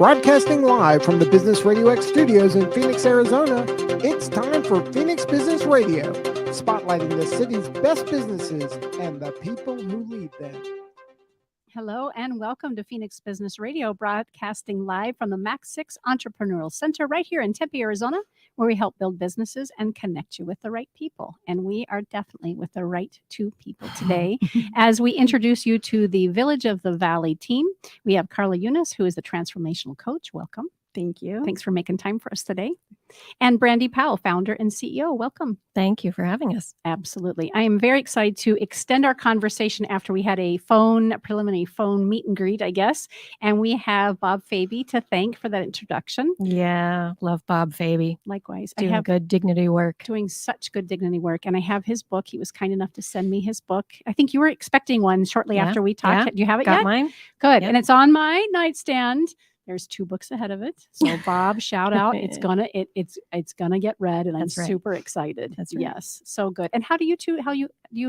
Broadcasting live from the Business RadioX studios in Phoenix, Arizona, it's time for Phoenix Business Radio, spotlighting the city's best businesses and the people who lead them. Hello and welcome to Phoenix Business Radio, broadcasting live from the Max 6 Entrepreneurial Center right here in Tempe, Arizona, where we help build businesses and connect you with the right people. And we are definitely with the right two people today. As we introduce you to the Village of the Valley team, we have Carla Eunice, who is the transformational coach. Welcome. Thank you. Thanks for making time for us today. And Brandy Powell, founder and CEO. Welcome. Thank you for having us. Absolutely. I am very excited to extend our conversation after we had a preliminary phone meet and greet, I guess. And we have Bob Faby to thank for that introduction. Yeah, love Bob Faby. Likewise. Doing good dignity work. Doing such good dignity work. And I have his book. He was kind enough to send me his book. I think you were expecting one shortly after we talked. Yeah. Do you have it Got yet? mine. Good. Yep. And it's on my nightstand. There's 2 books ahead of it. So Bob, shout out. It's gonna get read, and That's I'm right. super excited. That's right. Yes. So good. And how do you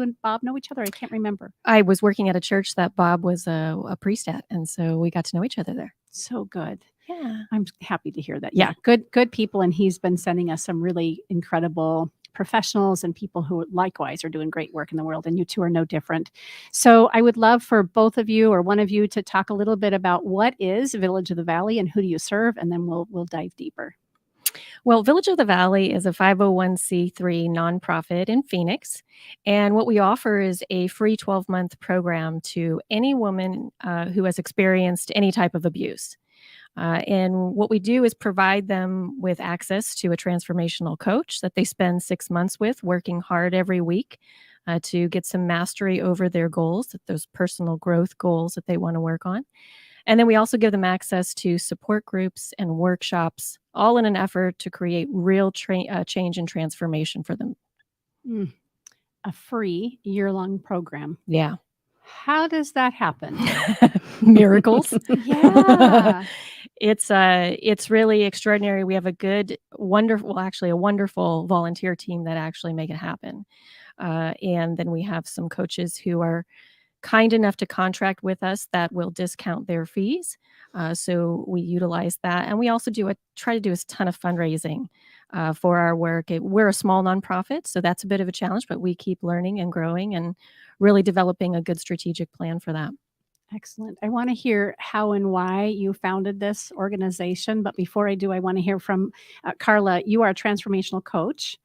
and Bob know each other? I can't remember. I was working at a church that Bob was a priest at, and so we got to know each other there. So good. Yeah. I'm happy to hear that. Yeah. Good people. And he's been sending us some really incredible professionals and people who likewise are doing great work in the world, and you two are no different. So I would love for both of you or one of you to talk a little bit about what is Village of the Valley and who do you serve, and then we'll dive deeper. Well, Village of the Valley is a 501c3 nonprofit in Phoenix, and what we offer is a free 12-month program to any woman who has experienced any type of abuse. And what we do is provide them with access to a transformational coach that they spend 6 months with, working hard every week to get some mastery over their goals, those personal growth goals that they want to work on. And then we also give them access to support groups and workshops, all in an effort to create real change and transformation for them. A free year-long program. Yeah. How does that happen? Miracles. Yeah. It's really extraordinary. We have a wonderful volunteer team that actually make it happen. And then we have some coaches who are kind enough to contract with us that will discount their fees. So we utilize that. And we also try to do a ton of fundraising for our work. We're a small nonprofit, so that's a bit of a challenge, but we keep learning and growing and really developing a good strategic plan for that. Excellent. I want to hear how and why you founded this organization. But before I do, I want to hear from Carla. You are a transformational coach.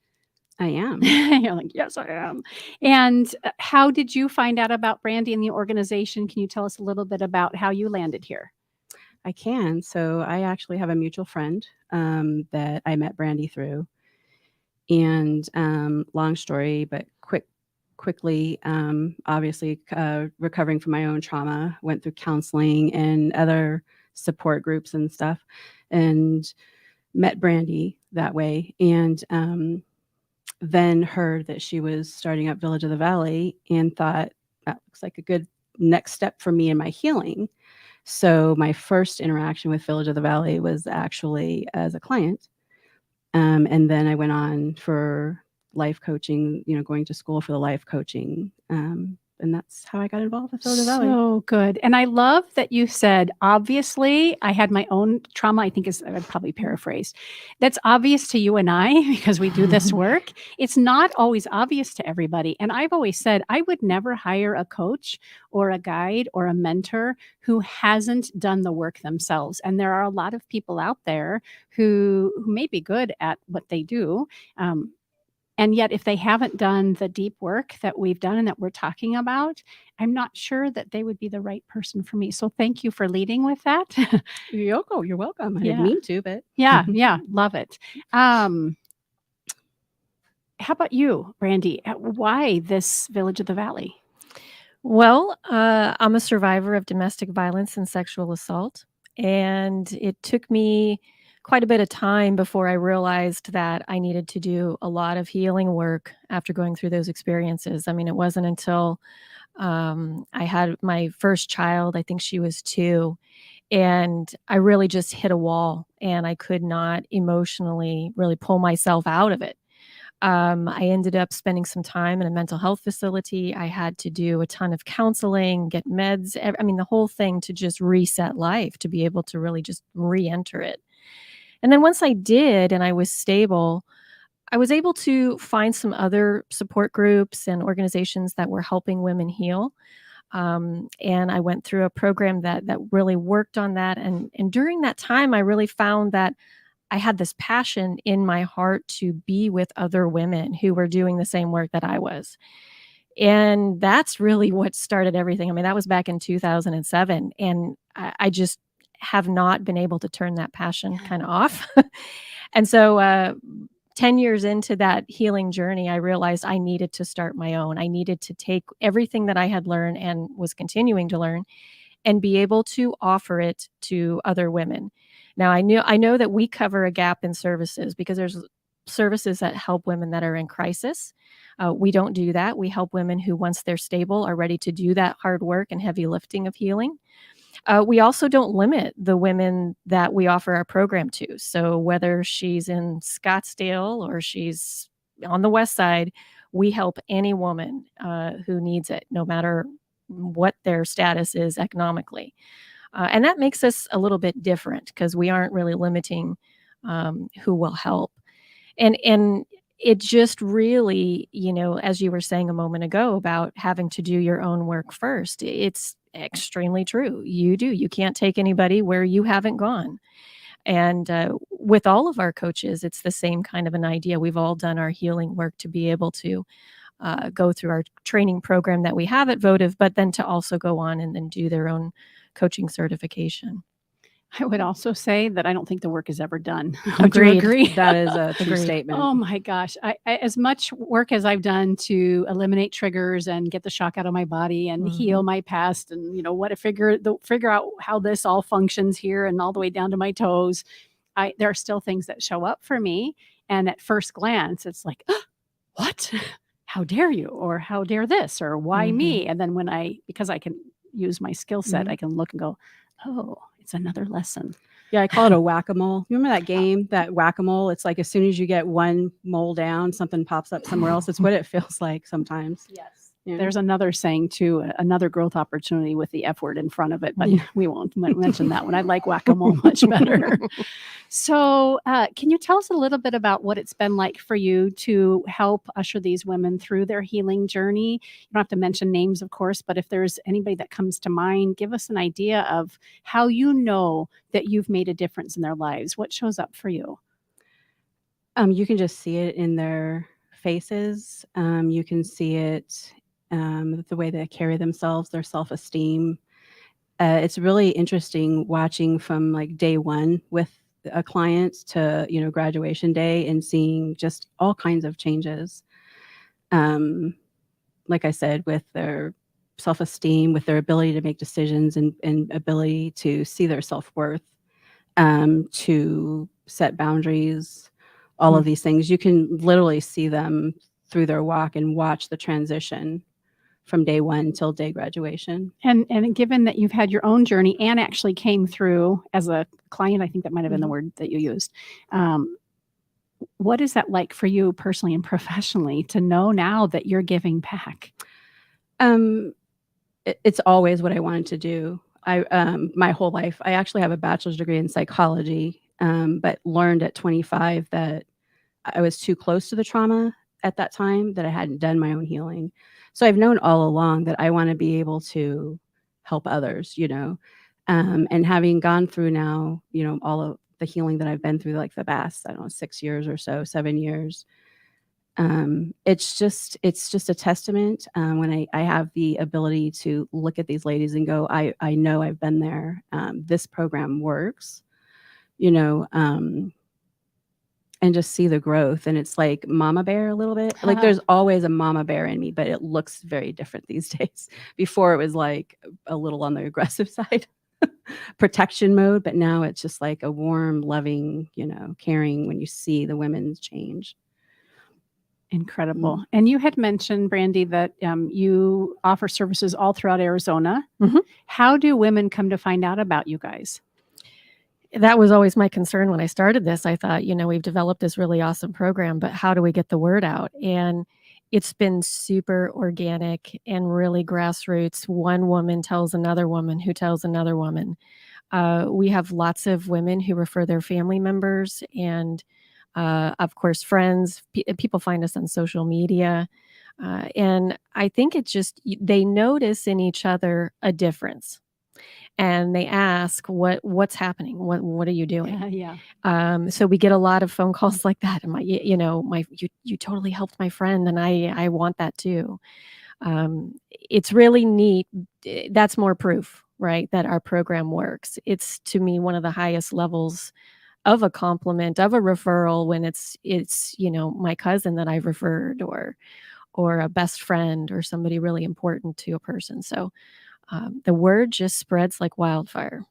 I am. You're like, yes, I am. And how did you find out about Brandy and the organization? Can you tell us a little bit about how you landed here? I can. So I actually have a mutual friend that I met Brandy through. And long story, but quickly, obviously recovering from my own trauma, went through counseling and other support groups and stuff, and met Brandy that way. And then heard that she was starting up Village of the Valley and thought that looks like a good next step for me in my healing. So my first interaction with Village of the Valley was actually as a client. And then I went on for life coaching, going to school for the life coaching. And that's how I got involved with Village of the Valley. So good. And I love that you said, obviously, I had my own trauma, I'd probably paraphrase. That's obvious to you and I because we do this work. It's not always obvious to everybody. And I've always said, I would never hire a coach or a guide or a mentor who hasn't done the work themselves. And there are a lot of people out there who may be good at what they do. And yet, if they haven't done the deep work that we've done and that we're talking about, I'm not sure that they would be the right person for me. So thank you for leading with that. Yoko, you're welcome. I didn't mean to, but. Yeah, love it. How about you, Brandy? Why this Village of the Valley? Well, I'm a survivor of domestic violence and sexual assault. And it took me quite a bit of time before I realized that I needed to do a lot of healing work after going through those experiences. I mean, it wasn't until I had my first child, I think she was 2, and I really just hit a wall and I could not emotionally really pull myself out of it. I ended up spending some time in a mental health facility. I had to do a ton of counseling, get meds. I mean, the whole thing to just reset life, to be able to really just re-enter it. And then once I did and I was stable, I was able to find some other support groups and organizations that were helping women heal. And I went through a program that really worked on that. And during that time, I really found that I had this passion in my heart to be with other women who were doing the same work that I was. And that's really what started everything. I mean, that was back in 2007. And I just have not been able to turn that passion kind of off. And so 10 years into that healing journey, I realized I needed to start my own. I needed to take everything that I had learned and was continuing to learn and be able to offer it to other women. Now, I know that we cover a gap in services because there's services that help women that are in crisis. We don't do that. We help women who, once they're stable, are ready to do that hard work and heavy lifting of healing. We also don't limit the women that we offer our program to. So whether she's in Scottsdale or she's on the West Side, we help any woman who needs it, no matter what their status is economically. And that makes us a little bit different because we aren't really limiting who will help. And it just really, as you were saying a moment ago about having to do your own work first, it's extremely true. You can't take anybody where you haven't gone. And with all of our coaches, it's the same kind of an idea. We've all done our healing work to be able to go through our training program that we have at Votive, but then to also go on and then do their own coaching certification. I would also say that I don't think the work is ever done. Would you agree? That is a true Agreed. statement. Oh my gosh. I as much work as I've done to eliminate triggers and get the shock out of my body and heal my past and what to figure out how this all functions here and all the way down to my toes. There are still things that show up for me. And at first glance, it's like, what? How dare you? Or how dare this? Or why me? And then because I can use my skill set, I can look and go, oh, it's another lesson. Yeah, I call it a whack-a-mole. You remember that game, that whack-a-mole? It's like as soon as you get one mole down, something pops up somewhere else. It's what it feels like sometimes. Yes. Yeah. There's another saying too, another growth opportunity with the F word in front of it, but we won't mention that one. I like whack-a-mole much better. So can you tell us a little bit about what it's been like for you to help usher these women through their healing journey? You don't have to mention names, of course, but if there's anybody that comes to mind, give us an idea of how you know that you've made a difference in their lives. What shows up for you? You can just see it in their faces. You can see it the way they carry themselves, their self-esteem. It's really interesting watching from like day one with a client to graduation day and seeing just all kinds of changes. Like I said, with their self-esteem, with their ability to make decisions and ability to see their self-worth, to set boundaries, all of these things. You can literally see them through their walk and watch the transition from day one till day graduation. And given that you've had your own journey and actually came through as a client, I think that might have been the word that you used. What is that like for you personally and professionally to know now that you're giving back? It's always what I wanted to do. My whole life, I actually have a bachelor's degree in psychology, but learned at 25 that I was too close to the trauma at that time, that I hadn't done my own healing. So I've known all along that I want to be able to help others, and having gone through now, all of the healing that I've been through, like the past, 6 years or so, 7 years. It's just a testament when I have the ability to look at these ladies and go, I know I've been there. This program works, and just see the growth. And it's like mama bear a little bit. Like there's always a mama bear in me, but it looks very different these days. Before it was like a little on the aggressive side, protection mode, but now it's just like a warm, loving, caring when you see the women's change. Incredible. And you had mentioned, Brandy, that you offer services all throughout Arizona. How do women come to find out about you guys? That was always my concern when I started this. I thought, we've developed this really awesome program, but how do we get the word out? And it's been super organic and really grassroots. One woman tells another woman who tells another woman. We have lots of women who refer their family members and, of course, friends. People find us on social media. And I think they notice in each other a difference. And they ask, what's happening? What are you doing? Yeah. So we get a lot of phone calls like that. And you totally helped my friend, and I want that too. It's really neat. That's more proof, right, that our program works. It's, to me, one of the highest levels of a compliment, of a referral, when it's my cousin that I've referred, or a best friend, or somebody really important to a person. So the word just spreads like wildfire.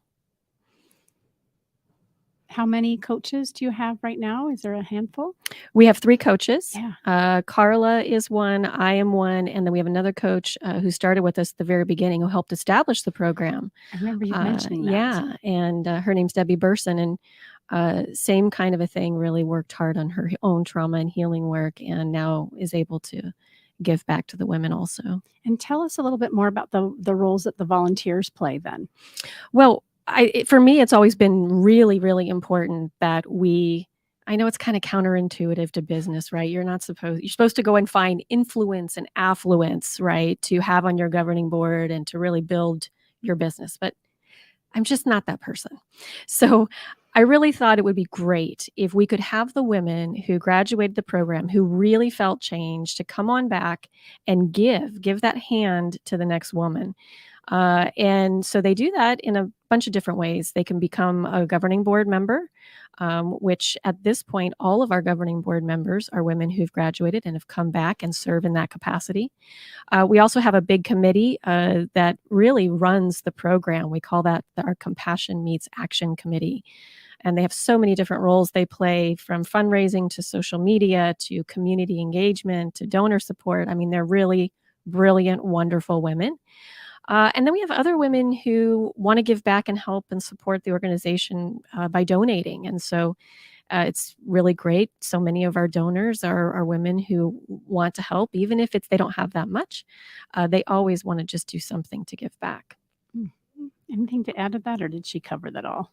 How many coaches do you have right now? Is there a handful? We have 3 coaches. Yeah. Carla is one, I am one, and then we have another coach who started with us at the very beginning, who helped establish the program. I remember you mentioning that. Yeah, and her name's Debbie Burson, and same kind of a thing, really worked hard on her own trauma and healing work, and now is able to give back to the women also. And tell us a little bit more about the roles that the volunteers play then. Well, for me, it's always been really, really important that I know it's kind of counterintuitive to business, right? You're supposed to go and find influence and affluence, right, to have on your governing board and to really build your business. But I'm just not that person. So I really thought it would be great if we could have the women who graduated the program, who really felt change, to come on back and give that hand to the next woman. And so they do that in a bunch of different ways. They can become a governing board member, which at this point, all of our governing board members are women who've graduated and have come back and serve in that capacity. We also have a big committee that really runs the program. We call that our Compassion Meets Action Committee. And they have so many different roles they play, from fundraising to social media to community engagement to donor support. I mean, they're really brilliant, wonderful women. And then we have other women who want to give back and help and support the organization by donating. And so it's really great. So many of our donors are women who want to help, even if they don't have that much. They always want to just do something to give back. Anything to add to that, or did she cover that all?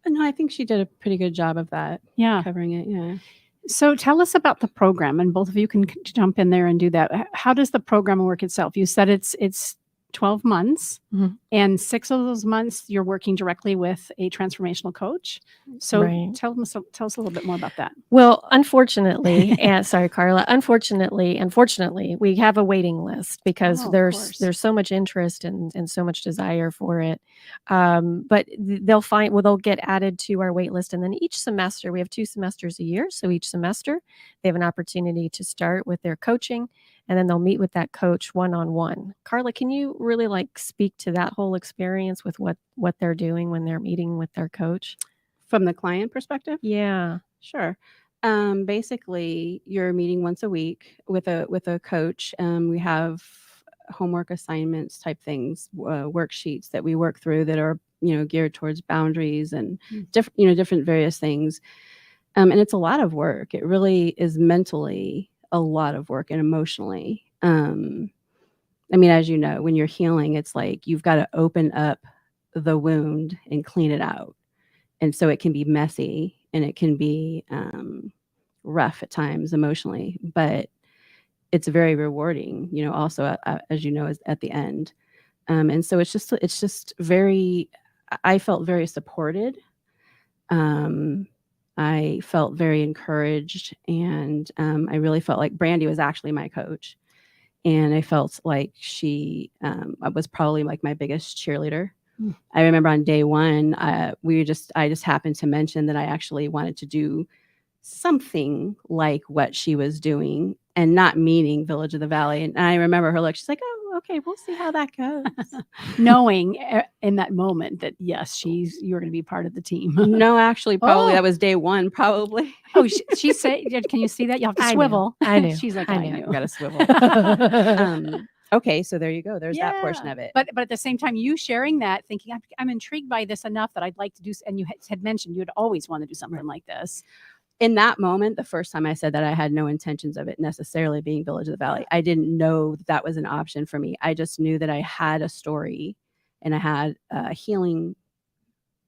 No, I think she did a pretty good job of that. Yeah. Covering it. Yeah. So tell us about the program, and both of you can jump in there and do that. How does the program work itself? You said it's 12 months, and 6 of those months you're working directly with a transformational coach. So Right. tell us a little bit more about that. Well, unfortunately, and sorry, Carla, unfortunately, we have a waiting list because Oh, of there's course. so much interest and so much desire for it. But they'll get added to our wait list. And then each semester, we have 2 semesters a year. So each semester they have an opportunity to start with their coaching, and then they'll meet with that coach one-on-one. Carla, can you really speak to that whole experience with what they're doing when they're meeting with their coach? From the client perspective? Yeah. Sure. Basically, you're meeting once a week with a coach. We have homework assignments type things, worksheets that we work through that are geared towards boundaries and different various things. And it's a lot of work. It really is mentally a lot of work, and emotionally. I mean, as you know, when you're healing, it's like you've got to open up the wound and clean it out. And so it can be messy, and it can be rough at times emotionally, but it's very rewarding, also, as you know, at the end. And so it's just very, I felt very supported. I felt very encouraged, and I really felt like Brandy was actually my coach. And I felt like she was probably like my biggest cheerleader. I remember on day 1, I just happened to mention that I actually wanted to do something like what she was doing, and not meaning Village of the Valley. And I remember her look, she's like, "Oh, okay, we'll see how that goes." Knowing in that moment that, yes, you're going to be part of the team. No, actually, probably Oh. that was day 1, probably. Oh, she said, can you see that? You have to I knew. swivel. I knew. She's like, I I knew. knew. Got to swivel. okay, so there you go. There's that portion Yeah. of it. But at the same time, you sharing that, thinking, I'm intrigued by this enough that I'd like to do, and you had mentioned you'd always want to do something like this. In that moment, the first time I said that, I had no intentions of it necessarily being Village of the Valley. I didn't know that was an option for me. I just knew that I had a story and I had a healing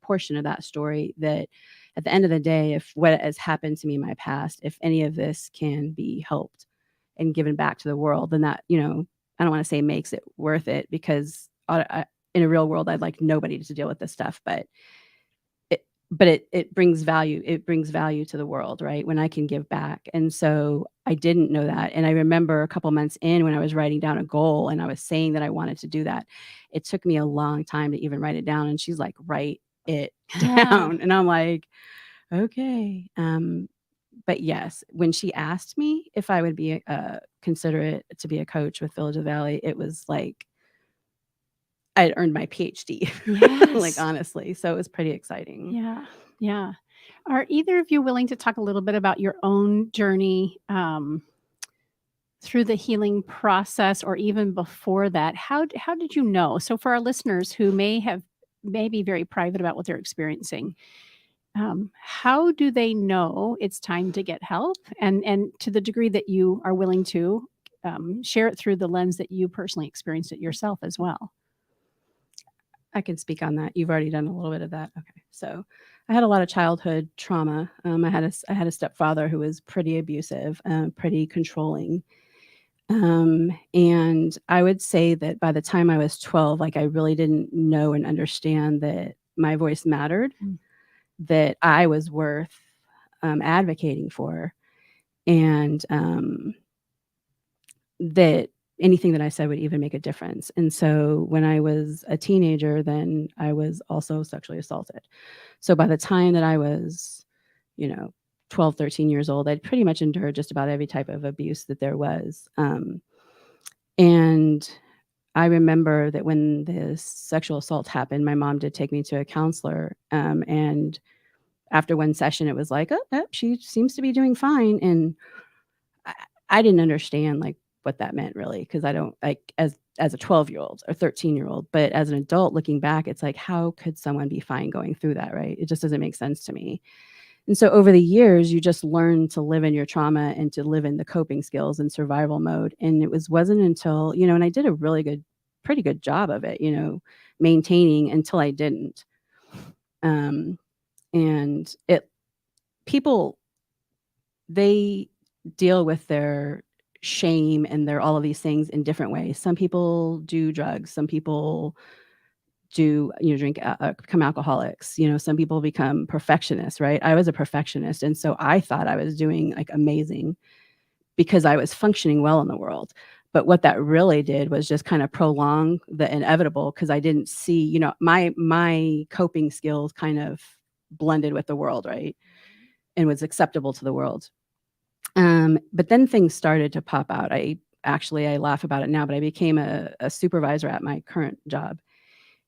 portion of that story, that at the end of the day, if what has happened to me in my past, if any of this can be helped and given back to the world, then that, I don't want to say makes it worth it, because in a real world, I'd like nobody to deal with this stuff, but it brings value. It brings value to the world, right? When I can give back. And so I didn't know that. And I remember a couple months in, when I was writing down a goal and I was saying that I wanted to do that, it took me a long time to even write it down. And she's like, write it down. And I'm like, okay. But yes, when she asked me if I would be consider it to be a coach with Village of the Valley, it was like I had earned my PhD, like, Yes. honestly. So it was pretty exciting. Yeah. Yeah. Are either of you willing to talk a little bit about your own journey through the healing process, or even before that? How did you know? So for our listeners who may be very private about what they're experiencing, how do they know it's time to get help? And to the degree that you are willing to share it through the lens that you personally experienced it yourself as well. I can speak on that. You've already done a little bit of that. Okay. So I had a lot of childhood trauma. I had a stepfather who was pretty abusive, pretty controlling. And I would say that by the time I was 12, like, I really didn't know and understand that my voice mattered, that I was worth advocating for, and that anything that I said would even make a difference. And so when I was a teenager, then I was also sexually assaulted. So by the time that I was, 12, 13 years old, I'd pretty much endured just about every type of abuse that there was. And I remember that when this sexual assault happened, my mom did take me to a counselor. And after one session, it was like, oh, she seems to be doing fine. And I didn't understand, like, what that meant, really, because I don't, like, as a 12-year-old or 13-year-old, but as an adult looking back, it's like, how could someone be fine going through that, right? It just doesn't make sense to me. And so over the years, you just learn to live in your trauma and to live in the coping skills and survival mode. And wasn't until, and I did a pretty good job of it, maintaining, until I didn't. And people, they deal with their shame and all of these things in different ways. Some people do drugs. Some people do, drink, become alcoholics. Some people become perfectionists, right? I was a perfectionist. And so I thought I was doing, like, amazing because I was functioning well in the world. But what that really did was just kind of prolong the inevitable, because I didn't see, my coping skills kind of blended with the world, right? And was acceptable to the world. But then things started to pop out. I laugh about it now, but I became a supervisor at my current job.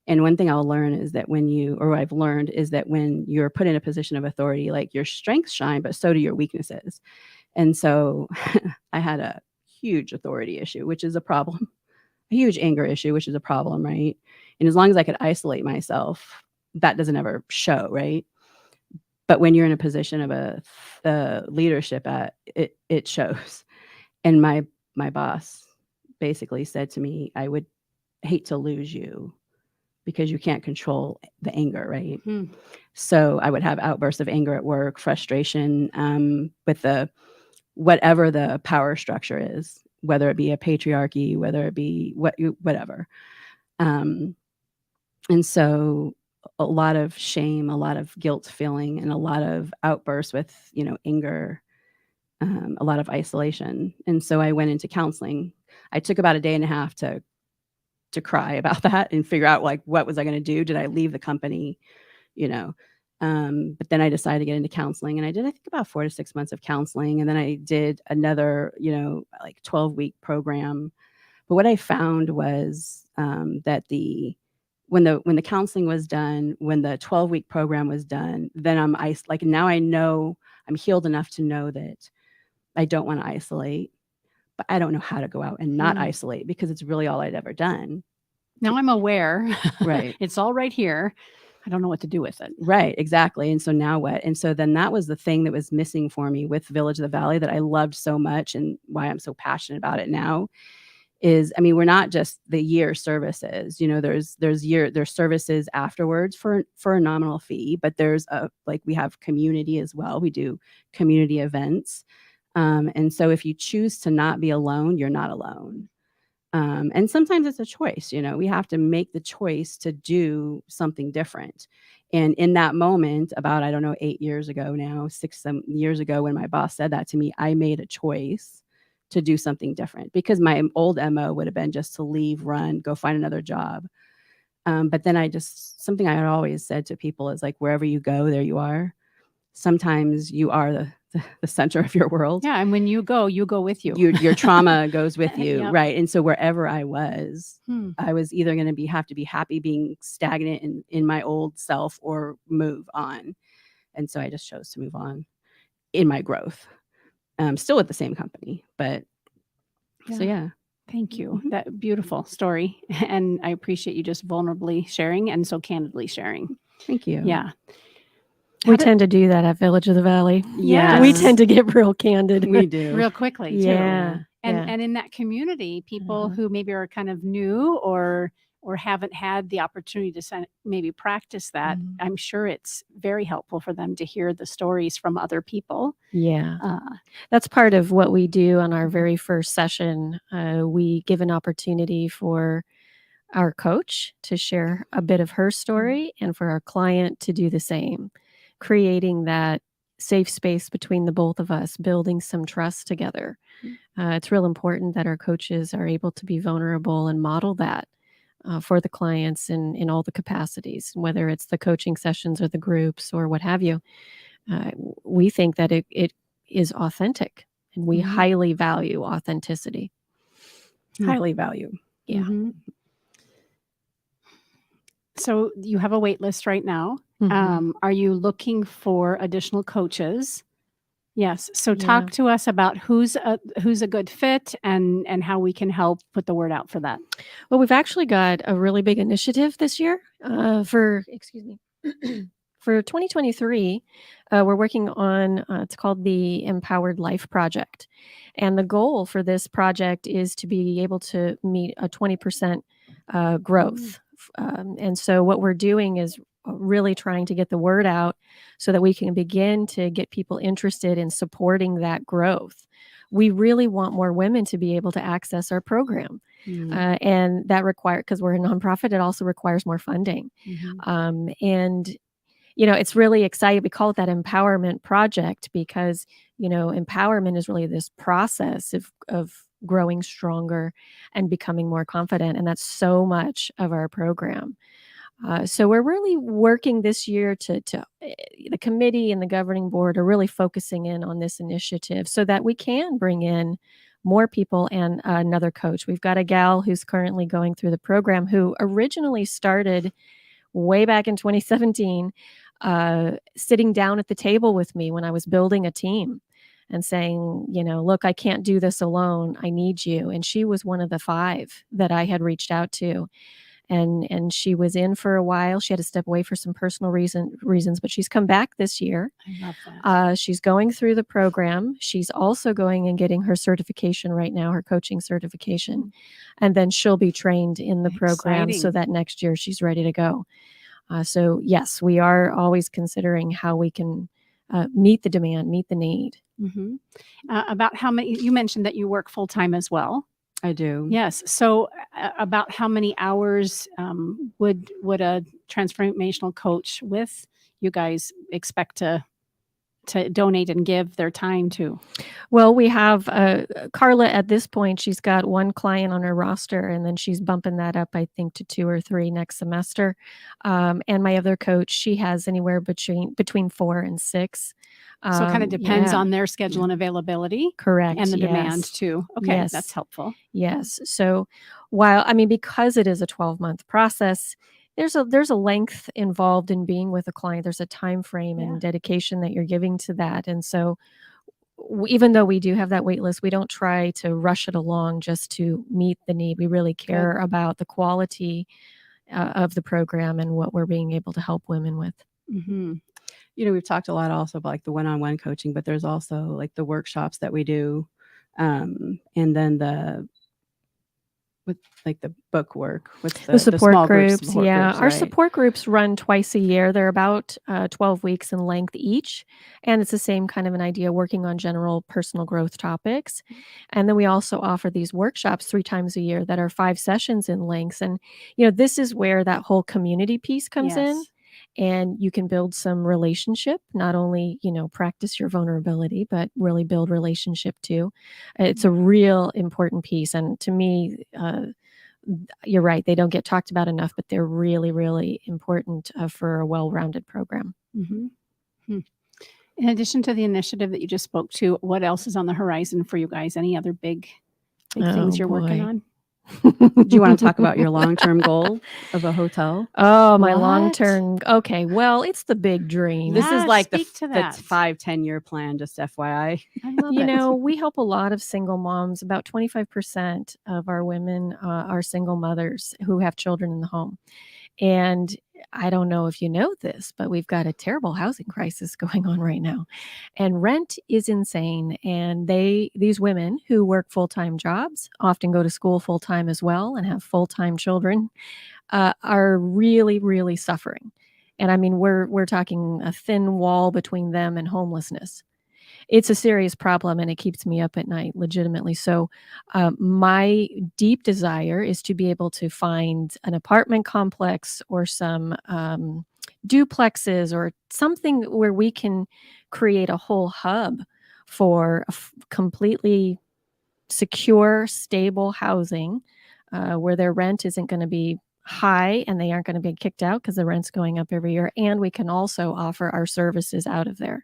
And one thing I'll learn is that I've learned is that when you're put in a position of authority, like, your strengths shine, but so do your weaknesses. And so I had a huge authority issue, which is a problem, a huge anger issue, which is a problem, right? And as long as I could isolate myself, that doesn't ever show, right? But when you're in a position of a leadership, it shows. And my boss basically said to me, I would hate to lose you because you can't control the anger, right? Mm-hmm. So I would have outbursts of anger at work, frustration with whatever the power structure is, whether it be a patriarchy, whether it be whatever. And so a lot of shame, a lot of guilt feeling, and a lot of outbursts with, anger, a lot of isolation. And so I went into counseling. I took about a day and a half to cry about that and figure out, like, what was I going to do? Did I leave the company? But then I decided to get into counseling, and I did, I think, about 4 to 6 months of counseling. And then I did another, like, 12-week program. But what I found was that when the counseling was done, when the 12-week program was done, then now I know I'm healed enough to know that I don't want to isolate, but I don't know how to go out and not Mm. isolate because it's really all I'd ever done. Now I'm aware. Right. It's all right here. I don't know what to do with it. Right, exactly. And so now what? And so then that was the thing that was missing for me with Village of the Valley that I loved so much, and why I'm so passionate about it now is, I mean, we're not just the year services, there's services afterwards for a nominal fee, but there's like we have community as well. We do community events. And so if you choose to not be alone, you're not alone. And sometimes it's a choice, we have to make the choice to do something different. And in that moment, about, I don't know, 8 years ago now, 7 years ago, when my boss said that to me, I made a choice to do something different, because my old MO would have been just to leave, run, go find another job. But then something I had always said to people is like, wherever you go, there you are. Sometimes you are the center of your world. Yeah, and when you go with you. Your trauma goes with you, Yep. right? And so wherever I was, Hmm. I was either going to have to be happy being stagnant in my old self or move on. And so I just chose to move on in my growth. Still with the same company, but so yeah. Thank you. Mhm. That beautiful story. And I appreciate you just vulnerably sharing and so candidly sharing. Thank you. Yeah. We tend to do that at Village of the Valley. Yes. We tend to get real candid. We do. real quickly too. Yeah. And in that community, people Mhm. who maybe are kind of new or haven't had the opportunity to maybe practice that, Mhm. I'm sure it's very helpful for them to hear the stories from other people. Yeah. That's part of what we do on our very first session. We give an opportunity for our coach to share a bit of her story and for our client to do the same, creating that safe space between the both of us, building some trust together. It's real important that our coaches are able to be vulnerable and model that for the clients in all the capacities, whether it's the coaching sessions or the groups or what have you. We think that it is authentic, and we highly value authenticity. Highly value. Yeah. Mhm. So you have a wait list right now. Mhm. Are you looking for additional coaches? Yes. So Yeah. talk to us about who's a good fit and how we can help put the word out for that. Well, we've actually got a really big initiative this year for 2023. We're working on it's called the Empowered Life Project, and the goal for this project is to be able to meet a 20% growth. And so what we're doing is really trying to get the word out so that we can begin to get people interested in supporting that growth. We really want more women to be able to access our program. And that because we're a nonprofit, it also requires more funding. And it's really exciting. We call it that empowerment project because, empowerment is really this process of growing stronger and becoming more confident. And that's so much of our program. So we're really working this year to the committee and the governing board are really focusing in on this initiative so that we can bring in more people and another coach. We've got a gal who's currently going through the program who originally started way back in 2017, sitting down at the table with me when I was building a team and saying, look, I can't do this alone. I need you. And she was one of the 5 that I had reached out to. And she was in for a while. She had to step away for some personal reasons, but she's come back this year. I love that. She's going through the program. She's also going and getting her certification right now, her coaching certification. And then she'll be trained in the program so that next year she's ready to go. So yes, we are always considering how we can meet the demand, meet the need. About how many, you mentioned that you work full-time as well. I do. Yes. So about how many hours would a transformational coach with you guys expect to donate and give their time to? Well, we have Carla at this point. She's got 1 client on her roster, and then she's bumping that up, I think, to 2 or 3 next semester. And my other coach, she has anywhere between 4 and 6. So it kind of depends on their schedule and availability. Correct. And the demand too. Okay, that's helpful. Yes. So because it is a 12-month process, there's a length involved in being with a client. There's a time frame and dedication that you're giving to that. And so even though we do have that wait list, we don't try to rush it along just to meet the need. We really care about the quality of the program and what we're being able to help women with. Mm-hmm. We've talked a lot also about like the one-on-one coaching, but there's also like the workshops that we do, and then with like the book work with The support small groups, support yeah. groups, Our right? support groups run twice a year. They're about 12 weeks in length each. And it's the same kind of an idea, working on general personal growth topics. And then we also offer these workshops 3 times a year that are 5 sessions in length. And, this is where that whole community piece comes in. Yes. And you can build some relationship, not only, practice your vulnerability, but really build relationship too. It's a real important piece. And to me, you're right. They don't get talked about enough, but they're really, really important for a well-rounded program. Mm-hmm. In addition to the initiative that you just spoke to, what else is on the horizon for you guys? Any other big things you're working on? Do you want to talk about your long-term goal of a hotel? Oh, my What? long-term. Okay. Well, it's the big dream. This is like the speak to that. 5-10 year plan, just FYI. I love it. We help a lot of single moms. About 25% of our women are single mothers who have children in the home. And I don't know if you know this, but we've got a terrible housing crisis going on right now. And rent is insane. And these women who work full-time jobs, often go to school full-time as well and have full-time children, are really, really suffering. And I mean, we're talking a thin wall between them and homelessness. It's a serious problem, and it keeps me up at night, legitimately. So, my deep desire is to be able to find an apartment complex or some duplexes or something where we can create a whole hub for completely secure, stable housing, where their rent isn't going to be high and they aren't going to be kicked out because the rent's going up every year. And we can also offer our services out of there.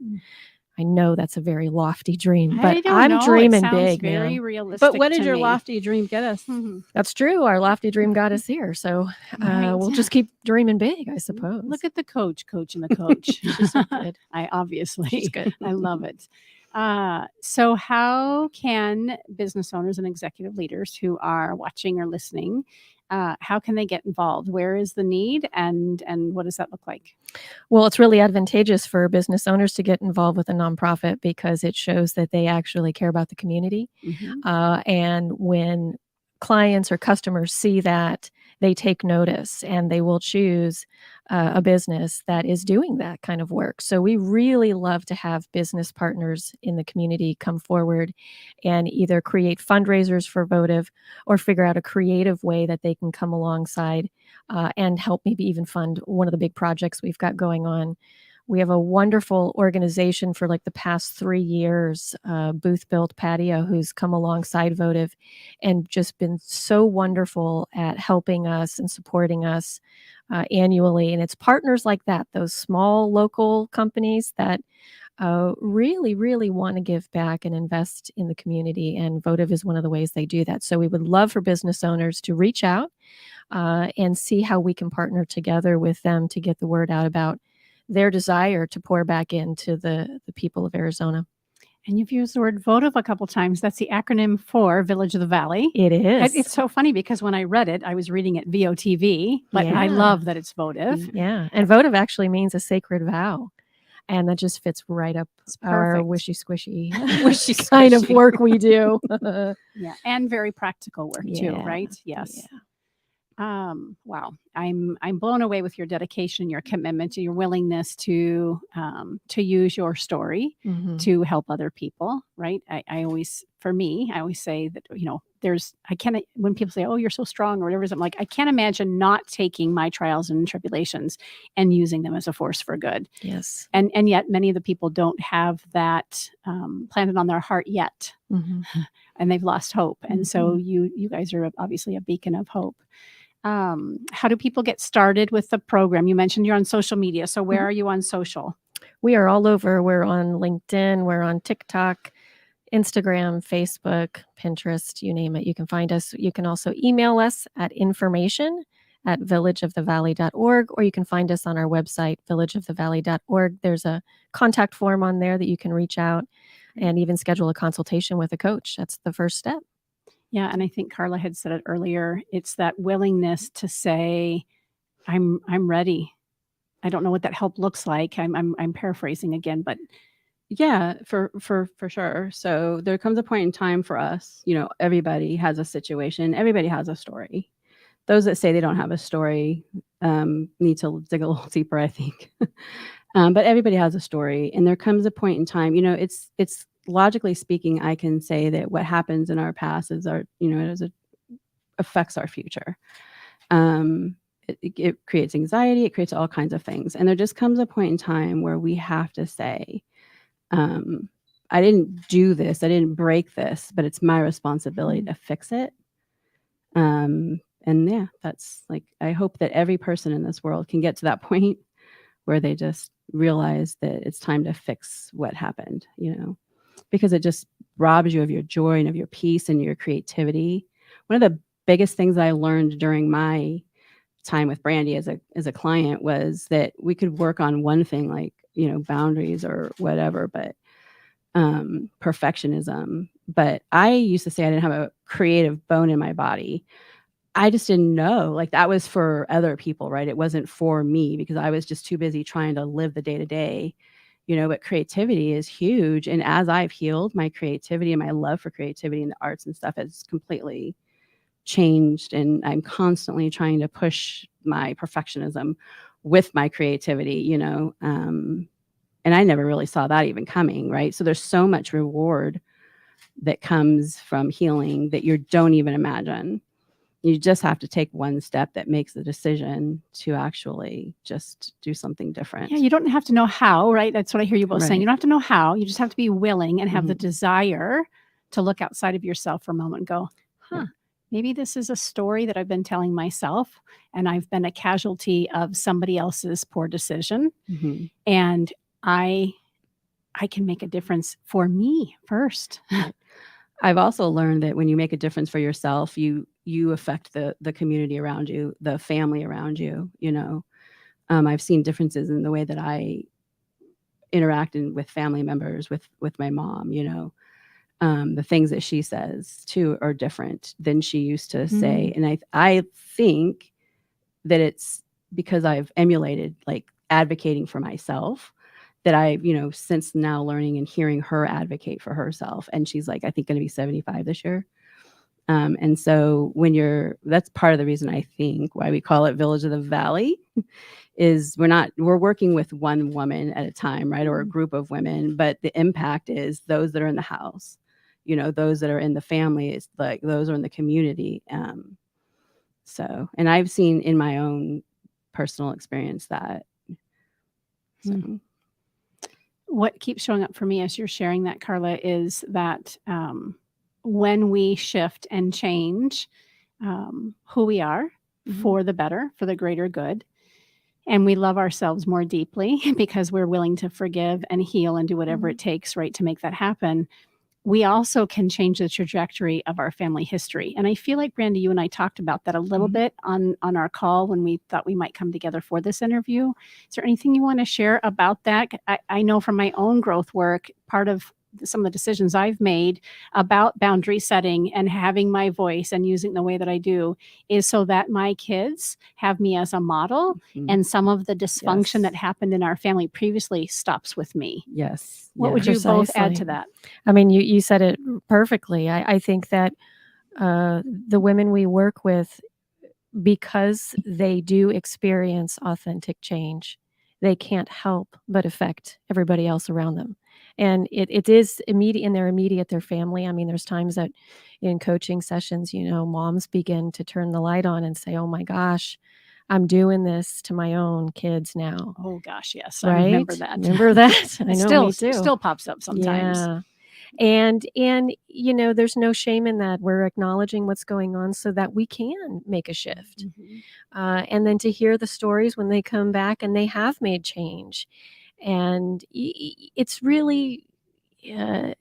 I know that's a very lofty dream, but I'm dreaming big, very man. realistic. But what did to your me. lofty dream get us? Mhm. That's true. Our lofty dream got us here. So Right. we'll just keep dreaming big, I suppose. Look at the coaching the coach. She's so good. I obviously. She's good. I love it. So how can business owners and executive leaders who are watching or listening, how can they get involved? Where is the need and what does that look like? Well, it's really advantageous for business owners to get involved with a nonprofit because it shows that they actually care about the community. Mhm. And when clients or customers see that, they take notice and they will choose a business that is doing that kind of work. So we really love to have business partners in the community come forward and either create fundraisers for Votive or figure out a creative way that they can come alongside and help maybe even fund one of the big projects we've got going on. We have a wonderful organization for like the past 3 years, Booth Built Patio, who's come alongside Votive and just been so wonderful at helping us and supporting us annually. And it's partners like that, those small local companies that really, really want to give back and invest in the community. And Votive is one of the ways they do that. So we would love for business owners to reach out and see how we can partner together with them to get the word out about their desire to pour back into the people of Arizona. And you've used the word Votive a couple times. That's the acronym for Village of the Valley. It is. It's so funny because when I read it, I was reading it VOTV, but I Yeah. love that it's Votive. Yeah. And Votive actually means a sacred vow. And that just fits right up It's our perfect. wishy squishy Wishy-squishy. kind of work we do. Yeah, and very practical work too, Yeah, right? Yes. yeah. Wow, I'm blown away with your dedication, your commitment, your willingness to use your story Mhm. to help other people. Right? I always say that when people say, "Oh, you're so strong" or whatever, I'm like, I can't imagine not taking my trials and tribulations and using them as a force for good. Yes. And yet, many of the people don't have that planted on their heart yet, Mhm. and they've lost hope. And so you guys are obviously a beacon of hope. How do people get started with the program? You mentioned you're on social media. So where are you on social? We are all over. We're on LinkedIn, we're on TikTok, Instagram, Facebook, Pinterest, you name it. You can find us. You can also email us at information@villageofthevalley.org, or you can find us on our website, villageofthevalley.org. There's a contact form on there that you can reach out. and even schedule a consultation with a coach. That's the first step. Yeah, and I think Carla had said it earlier. It's that willingness to say, I'm ready. I don't know what that help looks like. I'm paraphrasing again, but Yeah, for sure. So there comes a point in time for us, everybody has a situation, everybody has a story. Those that say they don't have a story need to dig a little deeper, I think. But everybody has a story, and there comes a point in time. It's logically speaking, I can say that what happens in our past is it affects our future. It creates anxiety. It creates all kinds of things, and there just comes a point in time where we have to say, I didn't do this. I didn't break this, but it's my responsibility to fix it. And yeah, that's like, I hope that every person in this world can get to that point where they just realize that it's time to fix what happened, because it just robs you of your joy and of your peace and your creativity. One of the biggest things I learned during my time with Brandy as a client was that we could work on one thing, like, boundaries or whatever, but perfectionism. But I used to say I didn't have a creative bone in my body. I just didn't know, like, that was for other people, right? It wasn't for me because I was just too busy trying to live the day to day, but creativity is huge. And as I've healed, my creativity and my love for creativity and the arts and stuff has completely changed. And I'm constantly trying to push my perfectionism with my creativity, and I never really saw that even coming, right? So there's so much reward that comes from healing that you don't even imagine. You just have to take one step that makes the decision to actually just do something different. yeah, you don't have to know how, right? That's what I hear you both saying. Right. You don't have to know how. You just have to be willing and have the Mhm. desire to look outside of yourself for a moment and go, Yeah. maybe this is a story that I've been telling myself and I've been a casualty of somebody else's poor decision. Mhm. And I can make a difference for me first. I've also learned that when you make a difference for yourself, you affect the community around you, the family around you. I've seen differences in the way that I interact with family members, with my mom. The things that she says too are different than she used to say, and I think that it's because I've emulated, like, advocating for myself, that I've, since now learning and hearing her advocate for herself. And she's, like, I think going to be 75 this year. And so that's part of the reason I think why we call it Village of the Valley is we're working with one woman at a time, right? Or a group of women, but the impact is those that are in the house, those that are in the family, is like those are in the community. So, and I've seen in my own personal experience that. So. What keeps showing up for me as you're sharing that, Carla, is that when we shift and change who we are for the better, for the greater good, and we love ourselves more deeply because we're willing to forgive and heal and do whatever it takes, right, to make that happen, we also can change the trajectory of our family history. And I feel like, Brandy, you and I talked about that a little bit on our call when we thought we might come together for this interview. Is there anything you want to share about that? I know from my own growth work, part of some of the decisions I've made about boundary setting and having my voice and using the way that I do is so that my kids have me as a model, and some of the dysfunction that happened in our family previously stops with me. Yes. What would you both add to that? I mean, you said it perfectly. I think that the women we work with, because they do experience authentic change, they can't help but affect everybody else around them. And it is immediate in their family. I mean, there's times that in coaching sessions, moms begin to turn the light on and say, oh my gosh, I'm doing this to my own kids now. Oh gosh, yes. Right? I remember that. Remember that? I know, me too. Still pops up sometimes. Yeah. And there's no shame in that. We're acknowledging what's going on so that we can make a shift. And then to hear the stories when they come back and they have made change. And it's really a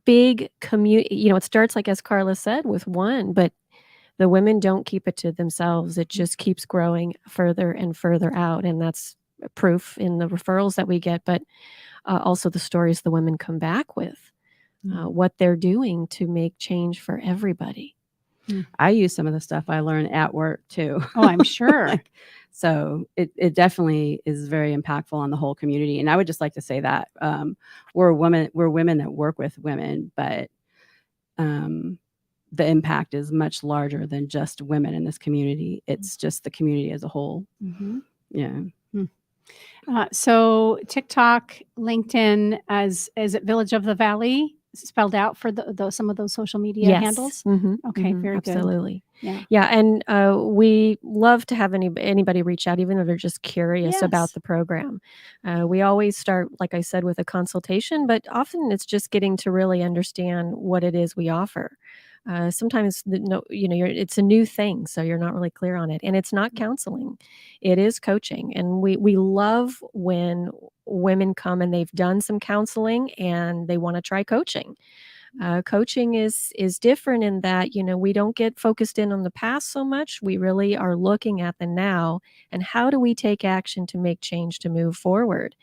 big community. It starts, like, as Carla said, with one, but the women don't keep it to themselves. It just keeps growing further and further out. And that's proof in the referrals that we get, but also the stories the women come back with, what they're doing to make change for everybody. I use some of the stuff I learned at work too. Oh, I'm sure. So it definitely is very impactful on the whole community. And I would just like to say that we're women that work with women, but the impact is much larger than just women in this community. It's just the community as a whole. Mm-hmm. Yeah. So TikTok, LinkedIn, is it Village of the Valley spelled out for some of those social media handles? Okay, very good. Absolutely. Yeah. Yeah, and we love to have anybody reach out, even if they're just curious Yes. about the program. We always start, like I said, with a consultation, but often it's just getting to really understand what it is we offer. Sometimes it's a new thing, so you're not really clear on it, and it's not counseling; it is coaching. And we love when women come and they've done some counseling and they want to try coaching. Coaching is different in that, we don't get focused in on the past so much. We really are looking at the now and how do we take action to make change to move forward.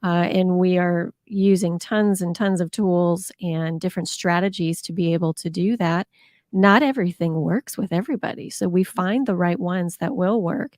And we are using tons and tons of tools and different strategies to be able to do that. Not everything works with everybody. So we find the right ones that will work.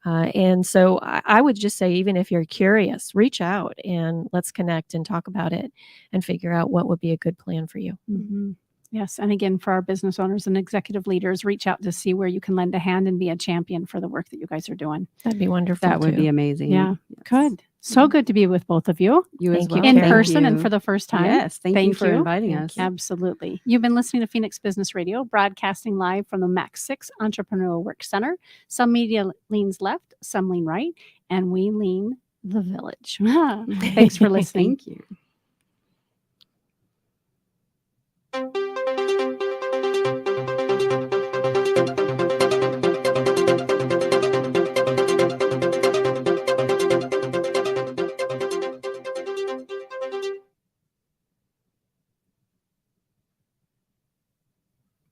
And so I would just say, even if you're curious, reach out and let's connect and talk about it and figure out what would be a good plan for you. Mm-hmm. Yes. And again, for our business owners and executive leaders, reach out to see where you can lend a hand and be a champion for the work that you guys are doing. That'd be wonderful. That would be amazing. Yeah. Yes. Good. So good to be with both of you. You as Thank you, well. In Karen. person and you. for the first time. Yes. Thank you for inviting Thank us. you. Absolutely. You've been listening to Phoenix Business Radio, broadcasting live from the Max 6 Entrepreneurial Work Center. Some media leans left, some lean right, and we lean the village. Thanks for listening. Thank you.